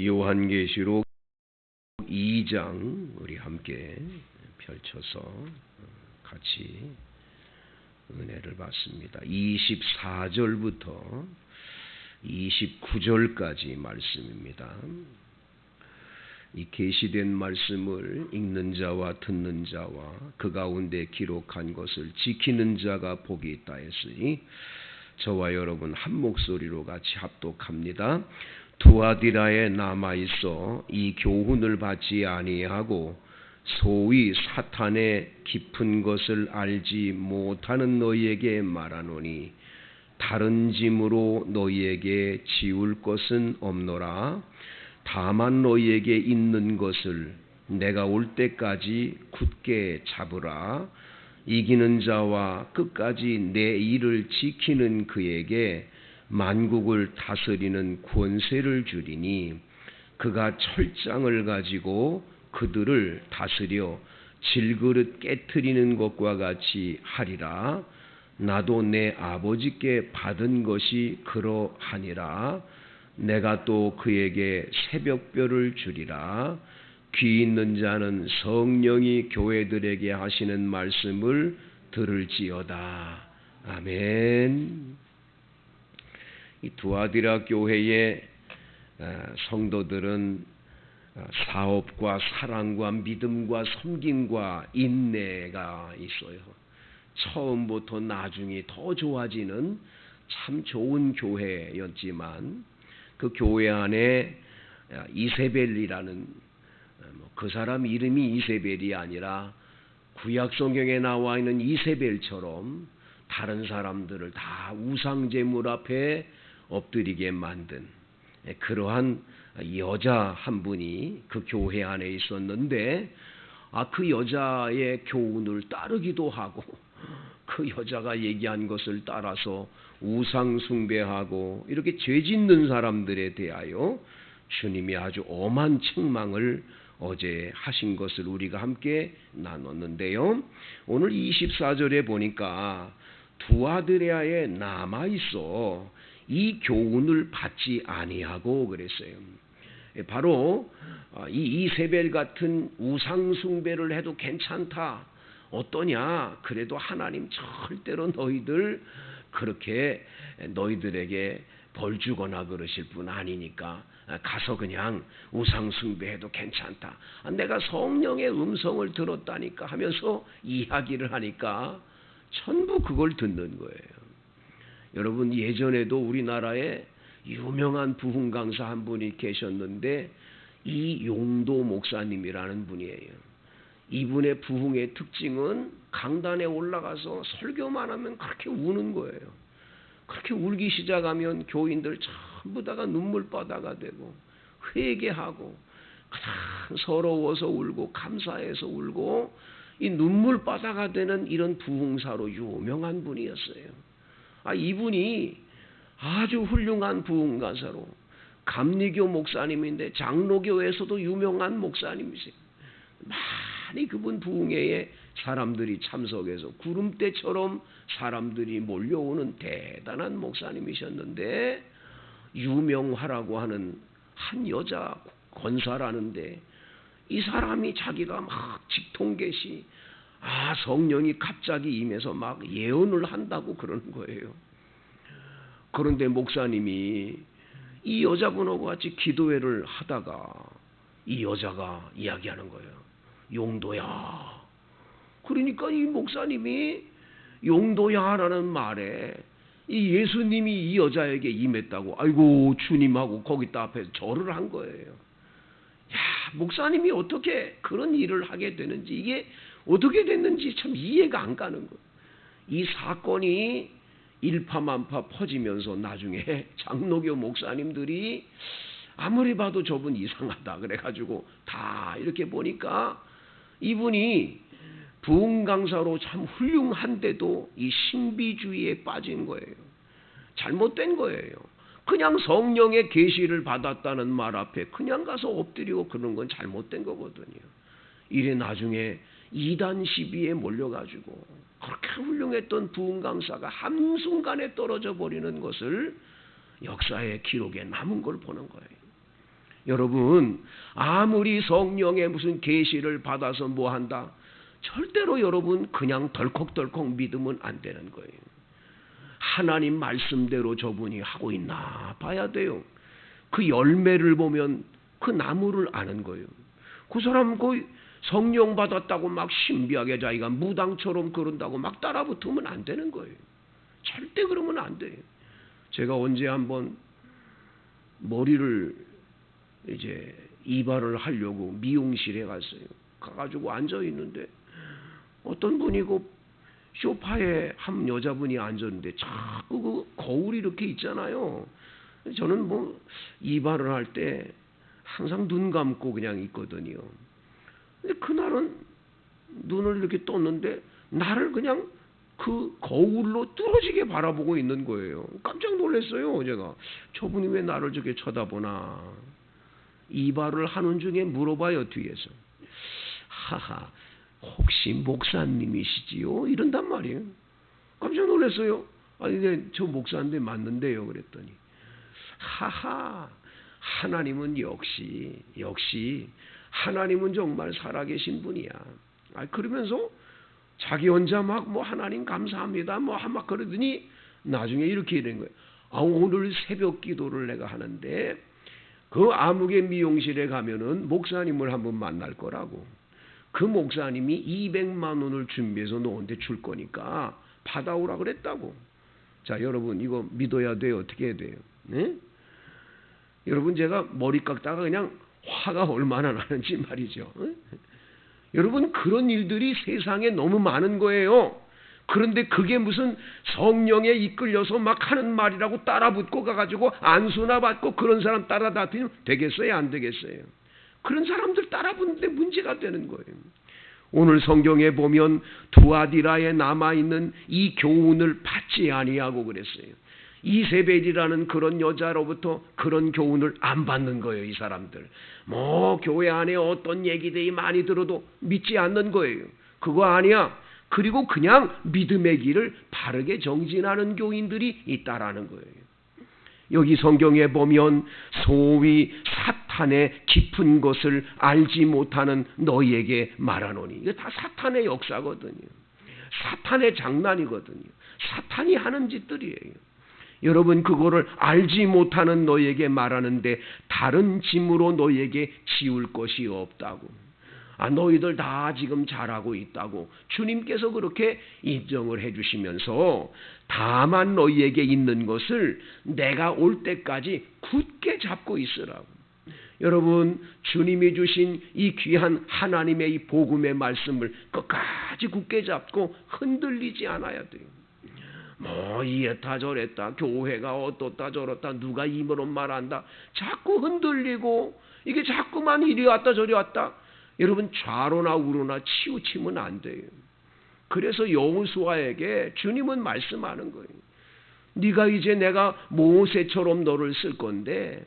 요한계시록 2장 우리 함께 펼쳐서 같이 은혜를 받습니다. 24절부터 29절까지 말씀입니다. 이 계시된 말씀을 읽는 자와 듣는 자와 그 가운데 기록한 것을 지키는 자가 복이 있다 했으니 저와 여러분 한 목소리로 같이 합독합니다. 두아디라에 남아있어 이 교훈을 받지 아니하고 소위 사탄의 깊은 것을 알지 못하는 너희에게 말하노니 다른 짐으로 너희에게 지울 것은 없노라. 다만 너희에게 있는 것을 내가 올 때까지 굳게 잡으라. 이기는 자와 끝까지 내 일을 지키는 그에게 만국을 다스리는 권세를 주리니 그가 철장을 가지고 그들을 다스려 질그릇 깨트리는 것과 같이 하리라. 나도 내 아버지께 받은 것이 그러하니라. 내가 또 그에게 새벽별을 주리라. 귀 있는 자는 성령이 교회들에게 하시는 말씀을 들을지어다. 아멘. 이 두아디라 교회의 성도들은 사업과 사랑과 믿음과 섬김과 인내가 있어요. 처음부터 나중에 더 좋아지는 참 좋은 교회였지만 그 교회 안에 이세벨이라는 그 사람 이름이 이세벨이 아니라 구약 성경에 나와 있는 이세벨처럼 다른 사람들을 다 우상 제물 앞에 엎드리게 만든 그러한 여자 한 분이 그 교회 안에 있었는데 그 여자의 교훈을 따르기도 하고 그 여자가 얘기한 것을 따라서 우상 숭배하고 이렇게 죄 짓는 사람들에 대하여 주님이 아주 엄한 책망을 어제 하신 것을 우리가 함께 나눴는데요. 오늘 24절에 보니까 두아디라에 남아있어 이 교훈을 받지 아니하고 그랬어요. 바로 이 이세벨 같은 우상 숭배를 해도 괜찮다. 어떠냐? 그래도 하나님 절대로 너희들 그렇게 너희들에게 벌 주거나 그러실 분 아니니까 가서 그냥 우상 숭배해도 괜찮다. 내가 성령의 음성을 들었다니까 하면서 이야기를 하니까 전부 그걸 듣는 거예요. 여러분 예전에도 우리나라에 유명한 부흥 강사 한 분이 계셨는데 이용도 목사님이라는 분이에요. 이분의 부흥의 특징은 강단에 올라가서 설교만 하면 그렇게 우는 거예요. 그렇게 울기 시작하면 교인들 전부 다가 눈물바다가 되고 회개하고 가장 서러워서 울고 감사해서 울고 이 눈물바다가 되는 이런 부흥사로 유명한 분이었어요. 이분이 아주 훌륭한 부흥가사로 감리교 목사님인데 장로교에서도 유명한 목사님이세요. 많이 그분 부흥회에 사람들이 참석해서 구름대처럼 사람들이 몰려오는 대단한 목사님이셨는데 유명화라고 하는 한 여자 권사라는데 이 사람이 자기가 막 직통계시 성령이 갑자기 임해서 막 예언을 한다고 그러는 거예요. 그런데 목사님이 이 여자분하고 같이 기도회를 하다가 이 여자가 이야기하는 거예요. 용도야. 그러니까 이 목사님이 용도야라는 말에 이 예수님이 이 여자에게 임했다고 아이고 주님하고 거기다 앞에서 절을 한 거예요. 목사님이 어떻게 그런 일을 하게 되는지 이게 어떻게 됐는지 참 이해가 안 가는 거예요. 이 사건이 일파만파 퍼지면서 나중에 장로교 목사님들이 아무리 봐도 저분 이상하다 그래가지고 다 이렇게 보니까 이분이 부흥 강사로 참 훌륭한데도 이 신비주의에 빠진 거예요. 잘못된 거예요. 그냥 성령의 계시를 받았다는 말 앞에 그냥 가서 엎드리고 그런 건 잘못된 거거든요. 이래 나중에 이단 시비에 몰려가지고 그렇게 훌륭했던 부흥 강사가 한순간에 떨어져 버리는 것을 역사의 기록에 남은 걸 보는 거예요. 여러분, 아무리 성령의 무슨 계시를 받아서 뭐 한다, 절대로 여러분 그냥 덜컥덜컥 믿으면 안 되는 거예요. 하나님 말씀대로 저분이 하고 있나 봐야 돼요. 그 열매를 보면 그 나무를 아는 거예요. 그 사람 그 성령 받았다고 막 신비하게 자기가 무당처럼 그런다고 막 따라붙으면 안 되는 거예요. 절대 그러면 안 돼요. 제가 언제 한번 머리를 이제 이발을 하려고 미용실에 갔어요. 가가지고 앉아 있는데 어떤 분이 그 소파에 한 여자분이 앉았는데 자꾸 그 거울이 이렇게 있잖아요. 저는 뭐 이발을 할 때 항상 눈 감고 그냥 있거든요. 근데 그날은 눈을 이렇게 떴는데 나를 그냥 그 거울로 뚫어지게 바라보고 있는 거예요. 깜짝 놀랐어요. 제가 저분이 왜 나를 저렇게 쳐다보나. 이발을 하는 중에 물어봐요, 뒤에서. 하하, 혹시 목사님이시지요? 이런단 말이에요. 깜짝 놀랐어요. 아니, 네, 저 목사인데 맞는데요. 그랬더니 하하, 하나님은 역시 하나님은 정말 살아계신 분이야. 그러면서 자기 혼자 막 뭐 하나님 감사합니다 뭐 막 그러더니 나중에 이렇게 이런 거예요. 오늘 새벽 기도를 내가 하는데 그 암흑의 미용실에 가면은 목사님을 한번 만날 거라고. 그 목사님이 200만 원을 준비해서 너한테 줄 거니까 받아오라 그랬다고. 자, 여러분 이거 믿어야 돼요? 어떻게 해야 돼요? 네? 여러분 제가 머리 깎다가 그냥 화가 얼마나 나는지 말이죠. 네? 여러분 그런 일들이 세상에 너무 많은 거예요. 그런데 그게 무슨 성령에 이끌려서 막 하는 말이라고 따라붙고 가가지고 안수나 받고 그런 사람 따라다니면 되겠어요? 안 되겠어요? 그런 사람들 따라붙는데 문제가 되는 거예요. 오늘 성경에 보면 두아디라에 남아있는 이 교훈을 받지 아니하고 그랬어요. 이세벨이라는 그런 여자로부터 그런 교훈을 안 받는 거예요. 이 사람들 뭐 교회 안에 어떤 얘기들이 많이 들어도 믿지 않는 거예요. 그거 아니야. 그리고 그냥 믿음의 길을 바르게 정진하는 교인들이 있다라는 거예요. 여기 성경에 보면 소위 사탄의 깊은 것을 알지 못하는 너희에게 말하노니, 이게 다 사탄의 역사거든요. 사탄의 장난이거든요. 사탄이 하는 짓들이에요. 여러분 그거를 알지 못하는 너희에게 말하는데 다른 짐으로 너희에게 지울 것이 없다고. 너희들 다 지금 잘하고 있다고 주님께서 그렇게 인정을 해주시면서 다만 너희에게 있는 것을 내가 올 때까지 굳게 잡고 있으라고. 여러분 주님이 주신 이 귀한 하나님의 이 복음의 말씀을 끝까지 굳게 잡고 흔들리지 않아야 돼요. 뭐 이랬다 저랬다 교회가 어떻다 저렇다 누가 이모로 말한다 자꾸 흔들리고 이게 자꾸만 이리 왔다 저리 왔다. 여러분 좌로나 우로나 치우치면 안 돼요. 그래서 여호수아에게 주님은 말씀하는 거예요. 네가 이제 내가 모세처럼 너를 쓸 건데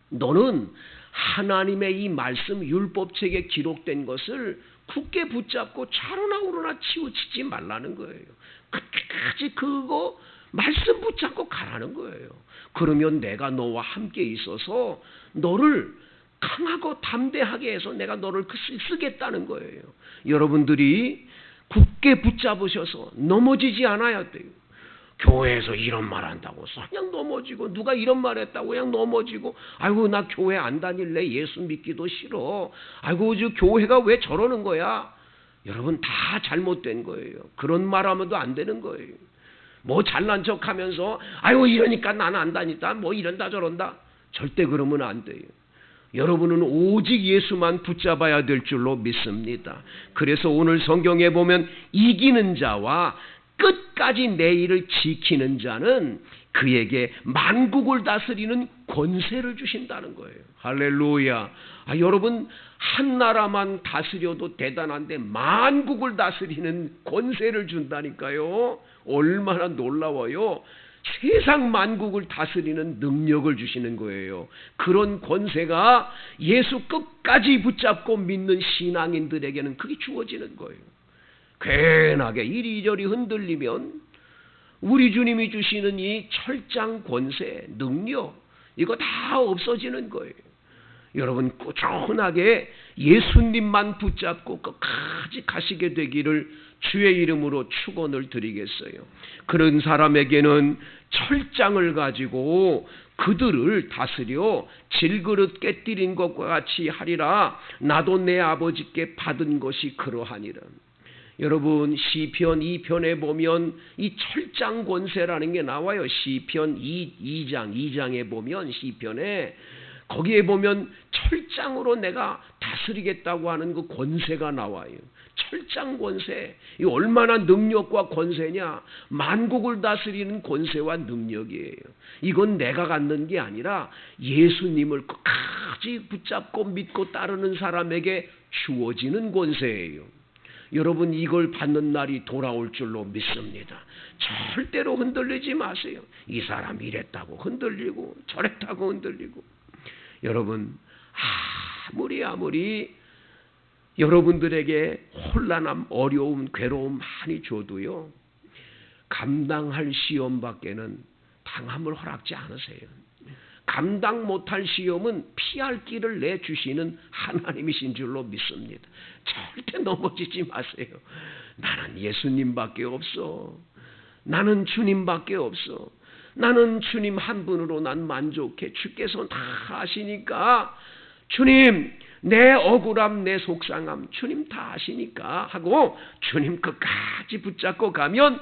너는 하나님의 이 말씀 율법책에 기록된 것을 굳게 붙잡고 좌로나 우로나 치우치지 말라는 거예요. 끝까지 그거 말씀 붙잡고 가라는 거예요. 그러면 내가 너와 함께 있어서 너를 강하고 담대하게 해서 내가 너를 쓰겠다는 거예요. 여러분들이 굳게 붙잡으셔서 넘어지지 않아야 돼요. 교회에서 이런 말 한다고 그냥 넘어지고 누가 이런 말 했다고 그냥 넘어지고 아이고 나 교회 안 다닐래 예수 믿기도 싫어 아이고 저 교회가 왜 저러는 거야. 여러분 다 잘못된 거예요. 그런 말 하면도 안 되는 거예요. 뭐 잘난 척하면서 아이고 이러니까 나는 안 다닌다 뭐 이런다 저런다 절대 그러면 안 돼요. 여러분은 오직 예수만 붙잡아야 될 줄로 믿습니다. 그래서 오늘 성경에 보면 이기는 자와 끝까지 내 일을 지키는 자는 그에게 만국을 다스리는 권세를 주신다는 거예요. 할렐루야. 여러분 한 나라만 다스려도 대단한데 만국을 다스리는 권세를 준다니까요. 얼마나 놀라워요. 세상 만국을 다스리는 능력을 주시는 거예요. 그런 권세가 예수 끝까지 붙잡고 믿는 신앙인들에게는 그게 주어지는 거예요. 괜하게 이리저리 흔들리면 우리 주님이 주시는 이 철장 권세, 능력 이거 다 없어지는 거예요. 여러분 꾸준하게 예수님만 붙잡고 끝까지 가시게 되기를 주의 이름으로 축원을 드리겠어요. 그런 사람에게는 철장을 가지고 그들을 다스려 질그릇 깨뜨린 것과 같이 하리라. 나도 내 아버지께 받은 것이 그러하니라. 여러분 시편 2편에 보면 이 철장 권세라는 게 나와요. 시편 2장에 보면 시편에 거기에 보면 철장으로 내가 다스리겠다고 하는 그 권세가 나와요. 철장 권세. 이 얼마나 능력과 권세냐. 만국을 다스리는 권세와 능력이에요. 이건 내가 갖는 게 아니라 예수님을 끝까지 붙잡고 믿고 따르는 사람에게 주어지는 권세예요. 여러분 이걸 받는 날이 돌아올 줄로 믿습니다. 절대로 흔들리지 마세요. 이 사람 이랬다고 흔들리고 저랬다고 흔들리고. 여러분 아무리 여러분들에게 혼란함, 어려움, 괴로움 많이 줘도요 감당할 시험밖에는 당함을 허락지 않으세요. 감당 못할 시험은 피할 길을 내주시는 하나님이신 줄로 믿습니다. 절대 넘어지지 마세요. 나는 예수님밖에 없어. 나는 주님밖에 없어. 나는 주님 한 분으로 난 만족해. 주께서 다 아시니까 주님 내 억울함 내 속상함 주님 다 아시니까 하고 주님 끝까지 붙잡고 가면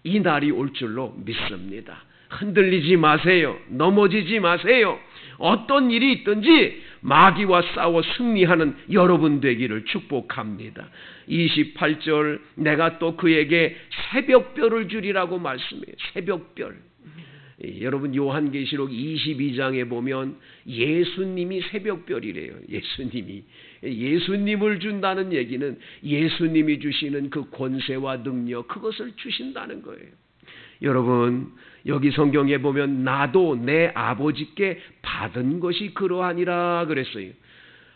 이 날이 올 줄로 믿습니다. 흔들리지 마세요. 넘어지지 마세요. 어떤 일이 있든지 마귀와 싸워 승리하는 여러분 되기를 축복합니다. 28절 내가 또 그에게 새벽별을 주리라고 말씀해요. 새벽별. 여러분 요한계시록 22장에 보면 예수님이 새벽별이래요. 예수님을 준다는 얘기는 예수님이 주시는 그 권세와 능력 그것을 주신다는 거예요. 여러분 여기 성경에 보면 나도 내 아버지께 받은 것이 그러하니라 그랬어요.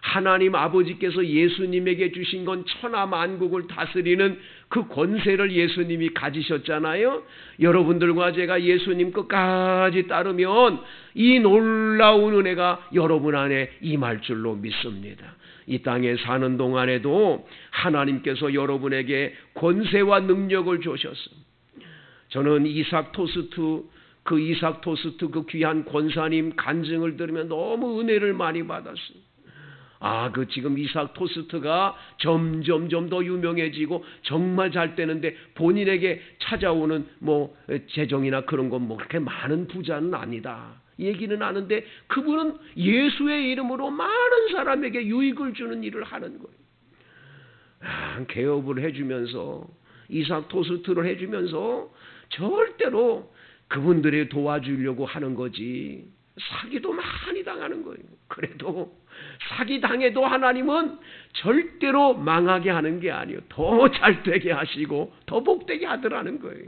하나님 아버지께서 예수님에게 주신 건 천하 만국을 다스리는 그 권세를 예수님이 가지셨잖아요. 여러분들과 제가 예수님 끝까지 따르면 이 놀라운 은혜가 여러분 안에 임할 줄로 믿습니다. 이 땅에 사는 동안에도 하나님께서 여러분에게 권세와 능력을 주셨습니다. 저는 이삭 토스트 그 귀한 권사님 간증을 들으면 너무 은혜를 많이 받았어요. 지금 이삭 토스트가 점점 더 유명해지고 정말 잘 되는데 본인에게 찾아오는 재정이나 그런 건 그렇게 많은 부자는 아니다. 얘기는 하는데 그분은 예수의 이름으로 많은 사람에게 유익을 주는 일을 하는 거예요. 개업을 해주면서 이삭 토스트를 해주면서 절대로 그분들이 도와주려고 하는 거지 사기도 많이 당하는 거예요. 그래도 사기 당해도 하나님은 절대로 망하게 하는 게 아니에요. 더 잘되게 하시고 더 복되게 하더라는 거예요.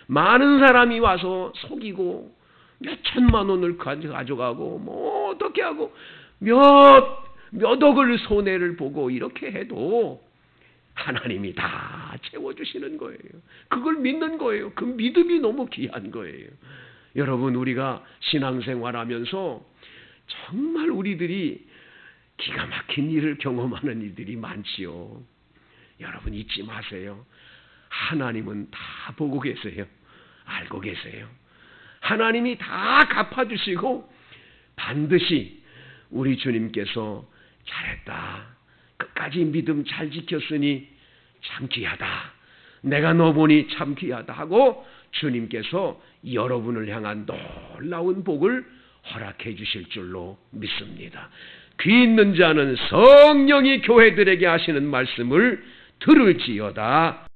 많은 사람이 와서 속이고 몇 천만 원을 가져가고 어떻게 하고 몇 억을 손해를 보고 이렇게 해도 하나님이 다 채워주시는 거예요. 그걸 믿는 거예요. 그 믿음이 너무 귀한 거예요. 여러분 우리가 신앙생활하면서 정말 우리들이 기가 막힌 일을 경험하는 일들이 많지요. 여러분 잊지 마세요. 하나님은 다 보고 계세요. 알고 계세요. 하나님이 다 갚아주시고 반드시 우리 주님께서 잘했다. 끝까지 믿음 잘 지켰으니 참 귀하다. 내가 너 보니 참 귀하다 하고 주님께서 여러분을 향한 놀라운 복을 허락해 주실 줄로 믿습니다. 귀 있는 자는 성령이 교회들에게 하시는 말씀을 들을지어다.